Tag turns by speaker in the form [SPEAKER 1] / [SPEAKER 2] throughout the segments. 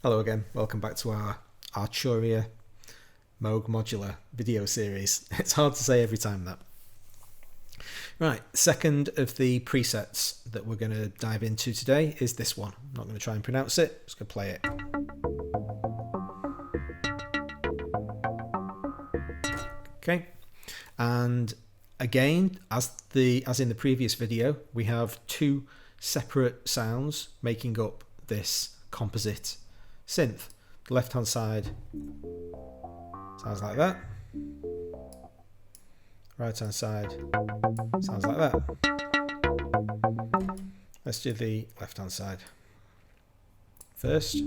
[SPEAKER 1] Hello again, welcome back to our Arturia Moog Modular video series. It's hard to say every time that. Right, second of the presets that we're going to dive into today is this one. I'm not going to try and pronounce it, just going to play it. Okay, and again, as in the previous video, we have two separate sounds making up this composite synth. The left hand side sounds like that. Right hand side sounds like that. Let's do the left hand side first.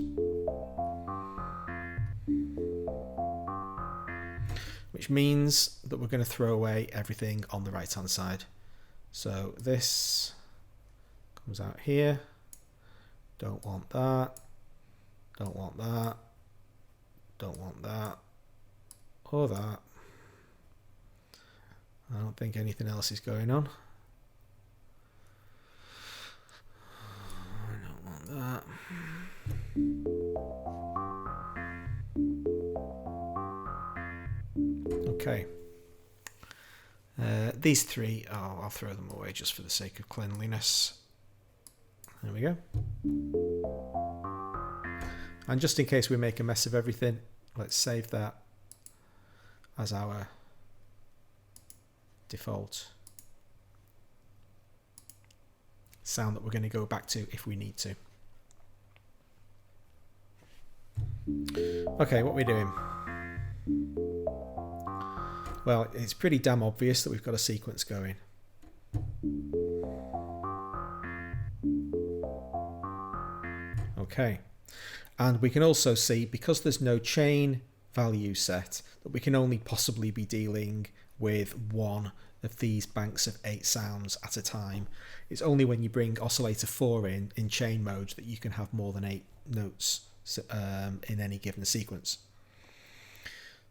[SPEAKER 1] Which means that we're going to throw away everything on the right hand side. So this comes out here. Don't want that. Don't want that. Don't want that. Or that. I don't think anything else is going on. I don't want that. Okay. These three, I'll throw them away just for the sake of cleanliness. There we go. And just in case we make a mess of everything, let's save that as our default sound that we're going to go back to if we need to. Okay, what are we doing? Well, it's pretty damn obvious that we've got a sequence going. Okay, and we can also see, because there's no chain value set, that we can only possibly be dealing with one of these banks of 8 sounds at a time. It's only when you bring oscillator 4 in chain mode that you can have more than 8 notes in any given sequence.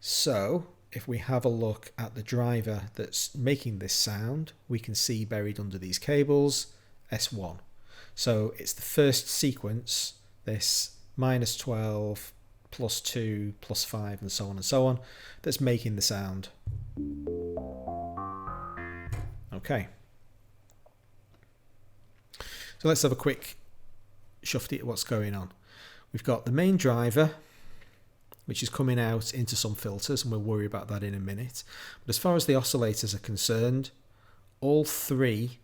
[SPEAKER 1] So if we have a look at the driver that's making this sound, we can see buried under these cables S1. So it's the first sequence, this -12 +2 +5 and so on, that's making the sound. Okay, so let's have a quick shufty at what's going on. We've got the main driver, which is coming out into some filters, and we'll worry about that in a minute. But as far as the oscillators are concerned, all 3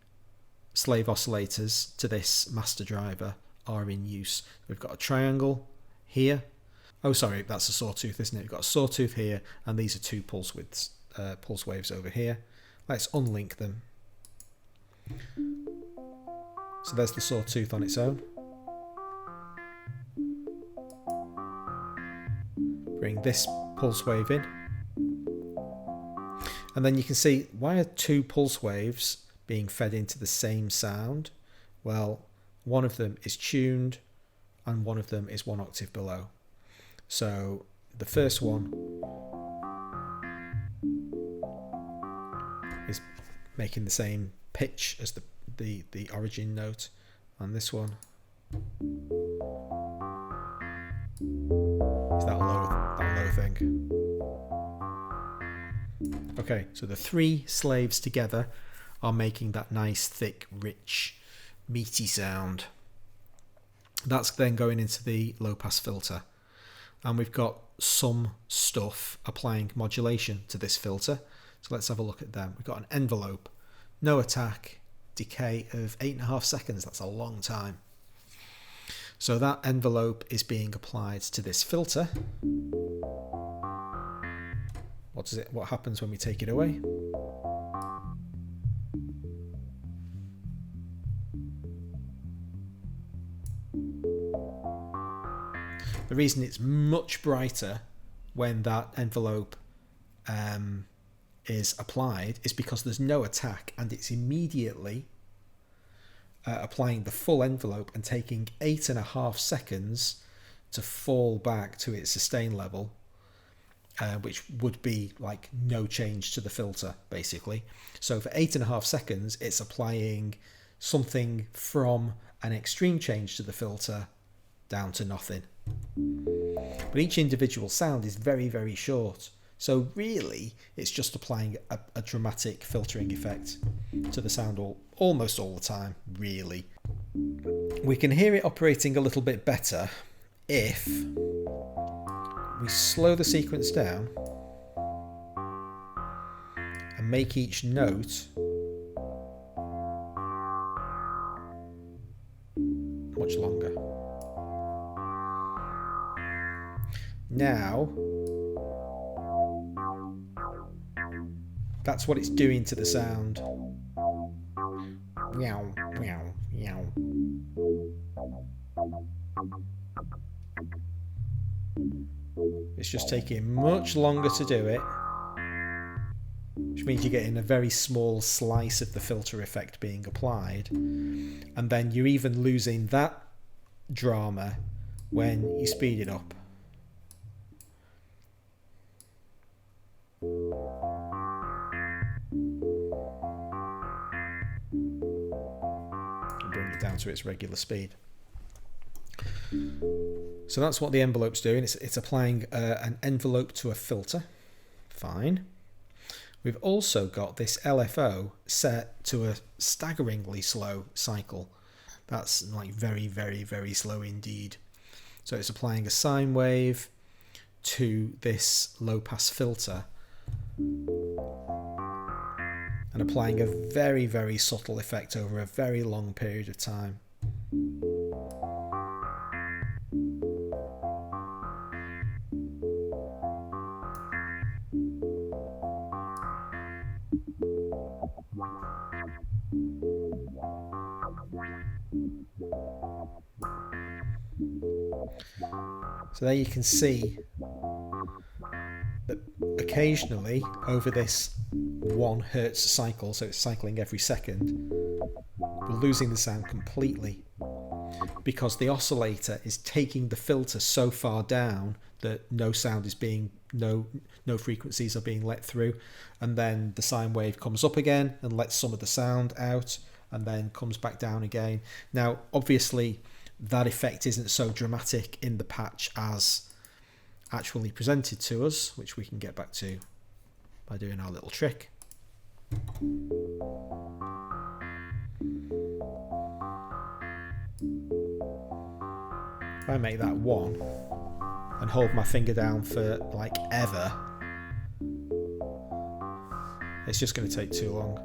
[SPEAKER 1] slave oscillators to this master driver are in use. We've got a triangle here. Oh, sorry, that's a sawtooth, isn't it? We've got a sawtooth here, and these are 2 pulse widths, pulse waves over here. Let's unlink them. So there's the sawtooth on its own. Bring this pulse wave in. And then you can see, why are 2 pulse waves being fed into the same sound? Well, one of them is tuned and one of them is 1 octave below. So the first one is making the same pitch as the origin note, and this one is that low thing. Okay, so the 3 slaves together are making that nice, thick, rich, meaty sound. That's then going into the low pass filter, and we've got some stuff applying modulation to this filter. So let's have a look at them. We've got an envelope, no attack, decay of 8.5 seconds. That's a long time. So that envelope is being applied to this filter. What happens when we take it away? The reason it's much brighter when that envelope is applied is because there's no attack, and it's immediately applying the full envelope and taking 8.5 seconds to fall back to its sustain level, which would be like no change to the filter basically. So for 8.5 seconds it's applying something from an extreme change to the filter down to nothing. But each individual sound is very, very short. So really, it's just applying a dramatic filtering effect to the sound almost all the time, really. We can hear it operating a little bit better if we slow the sequence down and make each note much longer. Now, that's what it's doing to the sound. Meow, meow, meow. It's just taking much longer to do it, which means you're getting a very small slice of the filter effect being applied, and then you're even losing that drama when you speed it up. Bring it down to its regular speed. So that's what the envelope's doing. It's applying an envelope to a filter. Fine. We've also got this LFO set to a staggeringly slow cycle. That's like very, very, very slow indeed. So it's applying a sine wave to this low pass filter and applying a very, very subtle effect over a very long period of time. So there you can see that occasionally over this 1 Hertz cycle, so it's cycling every second, we're losing the sound completely because the oscillator is taking the filter so far down that no sound is being, no frequencies are being let through, and then the sine wave comes up again and lets some of the sound out and then comes back down again. Now obviously that effect isn't so dramatic in the patch as actually presented to us, which we can get back to by doing our little trick. If I make that 1 and hold my finger down for like ever, it's just going to take too long.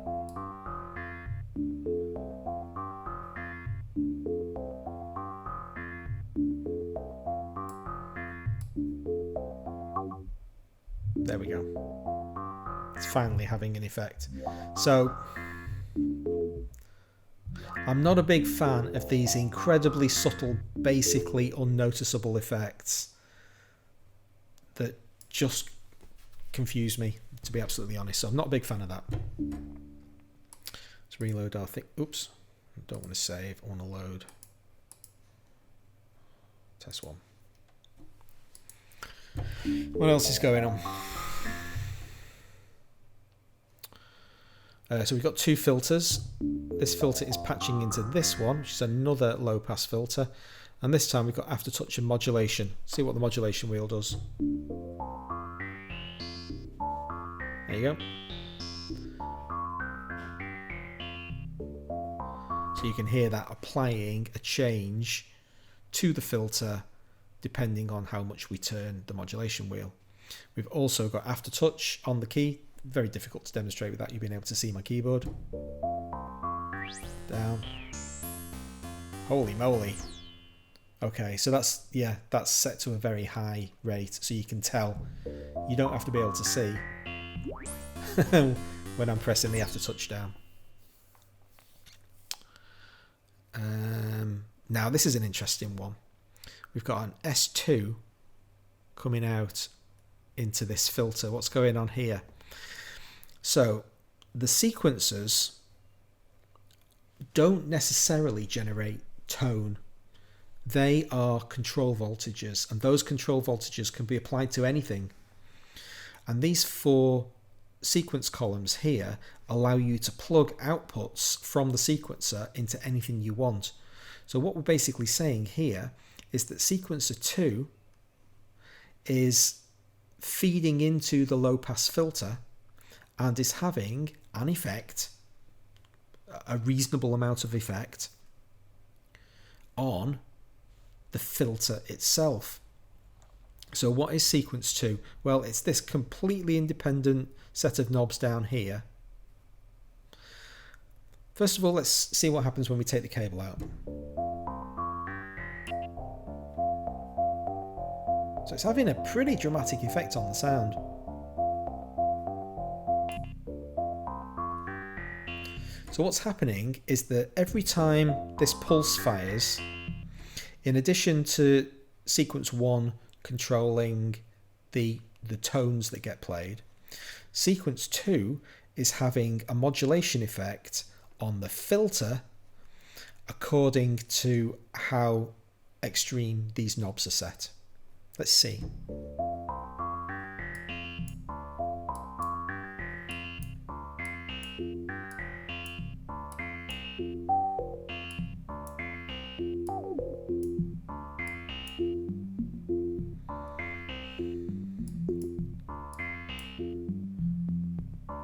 [SPEAKER 1] There we go. It's finally having an effect. So I'm not a big fan of these incredibly subtle, basically unnoticeable effects that just confuse me, to be absolutely honest. So I'm not a big fan of that. Let's reload our thing. Oops. I don't want to save. I want to load. Test 1. What else is going on? So we've got 2 filters. This filter is patching into this one, which is another low pass filter. And this time we've got aftertouch and modulation. See what the modulation wheel does. There you go. So you can hear that applying a change to the filter depending on how much we turn the modulation wheel. We've also got aftertouch on the key. Very difficult to demonstrate without you being able to see my keyboard. Down. Holy moly. Okay, so that's set to a very high rate, so you can tell. You don't have to be able to see when I'm pressing the aftertouch down. Now this is an interesting one. We've got an S2 coming out into this filter. What's going on here? So the sequencers don't necessarily generate tone. They are control voltages, and those control voltages can be applied to anything. And these 4 sequence columns here allow you to plug outputs from the sequencer into anything you want. So what we're basically saying here is that sequencer 2 is feeding into the low pass filter and is having an effect, a reasonable amount of effect, on the filter itself. So what is sequence 2? Well, it's this completely independent set of knobs down here. First of all, let's see what happens when we take the cable out. So it's having a pretty dramatic effect on the sound. So what's happening is that every time this pulse fires, in addition to sequence 1 controlling the tones that get played, sequence 2 is having a modulation effect on the filter according to how extreme these knobs are set. Let's see.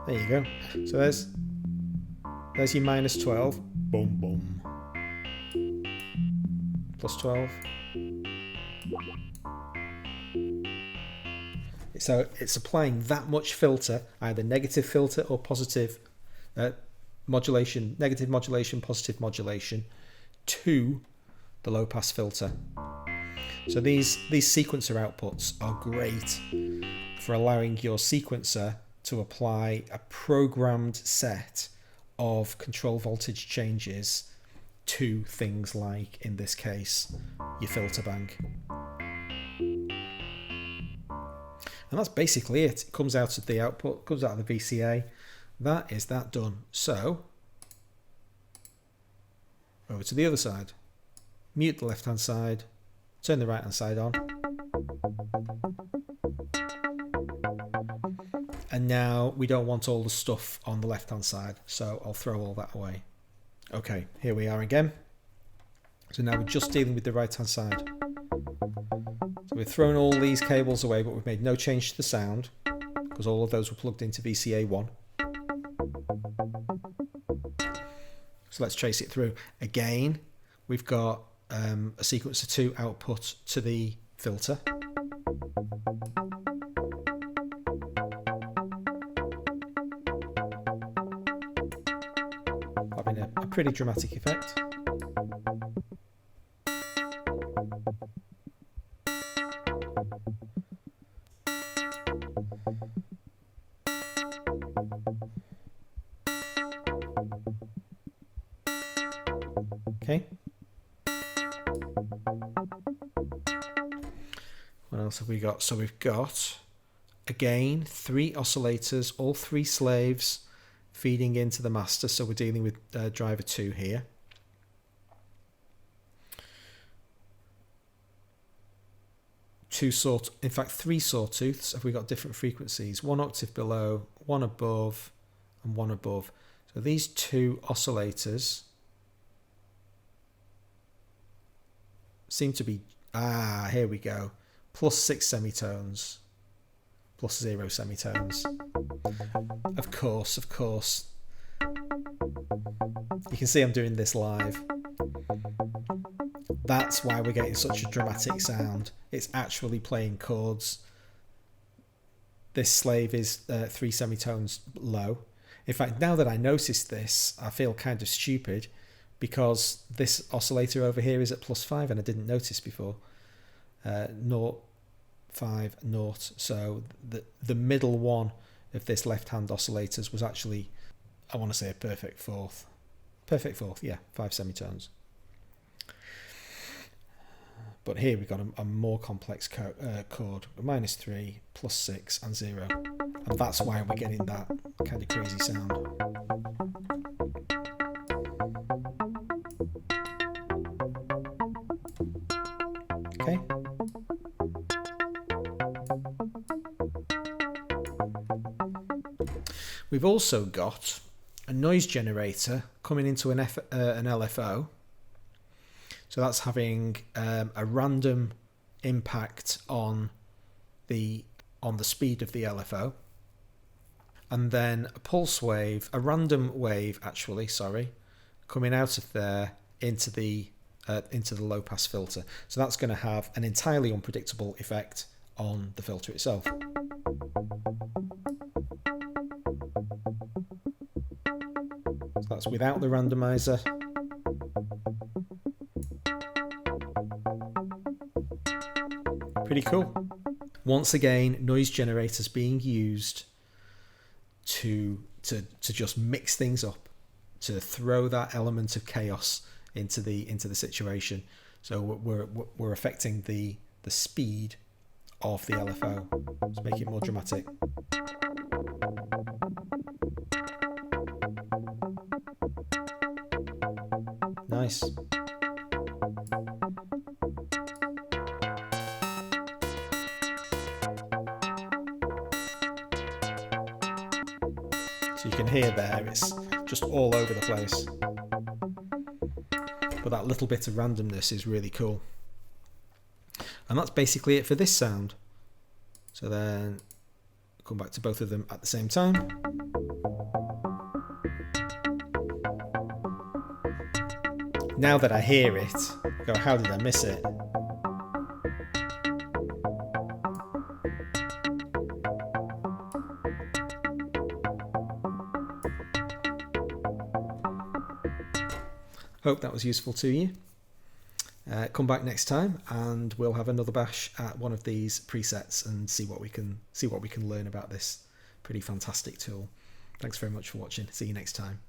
[SPEAKER 1] There you go. So there's your minus 12. Boom, boom. Plus 12. So it's applying that much filter, either negative filter or positive modulation, negative modulation, positive modulation, to the low pass filter. So these sequencer outputs are great for allowing your sequencer to apply a programmed set of control voltage changes to things like, in this case, your filter bank. And that's basically it. It comes out of the output, comes out of the VCA. That is that done. So, over to the other side. Mute the left-hand side, turn the right-hand side on. And now we don't want all the stuff on the left-hand side, so I'll throw all that away. Okay, here we are again. So now we're just dealing with the right-hand side. So we've thrown all these cables away, but we've made no change to the sound because all of those were plugged into VCA 1. So let's trace it through. Again, we've got a sequencer 2 output to the filter. Having a pretty dramatic effect. Okay. What else have we got? So we've got, again, 3 oscillators, all 3 slaves feeding into the master. So we're dealing with driver 2 here. In fact, 3 sawtooths. Have we got different frequencies? 1 octave below, 1 above, and 1 above. So these 2 oscillators seem to be, here we go, plus 6 semitones, plus 0 semitones. Of course. You can see I'm doing this live. That's why we're getting such a dramatic sound. It's actually playing chords. This slave is 3 semitones low. In fact, now that I noticed this, I feel kind of stupid because this oscillator over here is at plus 5 and I didn't notice before. 0, 5, 0. So the middle one of this left-hand oscillators was actually, I want to say, a perfect fourth. Perfect fourth, yeah, 5 semitones. But here we've got a more complex chord, minus 3, plus 6, and 0. And that's why we're getting that kind of crazy sound. Okay. We've also got a noise generator coming into an LFO. So that's having a random impact on the speed of the LFO, and then a pulse wave, a random wave actually, sorry, coming out of there into the low pass filter. So that's going to have an entirely unpredictable effect on the filter itself. So that's without the randomizer. Pretty cool. Once again, noise generators being used to just mix things up, to throw that element of chaos into the situation. So we're affecting the speed of the LFO. Let's make it more dramatic. Nice. So you can hear there, it's just all over the place. But that little bit of randomness is really cool. And that's basically it for this sound. So then come back to both of them at the same time. Now that I hear it, I go, how did I miss it? Hope that was useful to you. Come back next time and we'll have another bash at one of these presets and see what we can learn about this pretty fantastic tool. Thanks very much for watching. See you next time.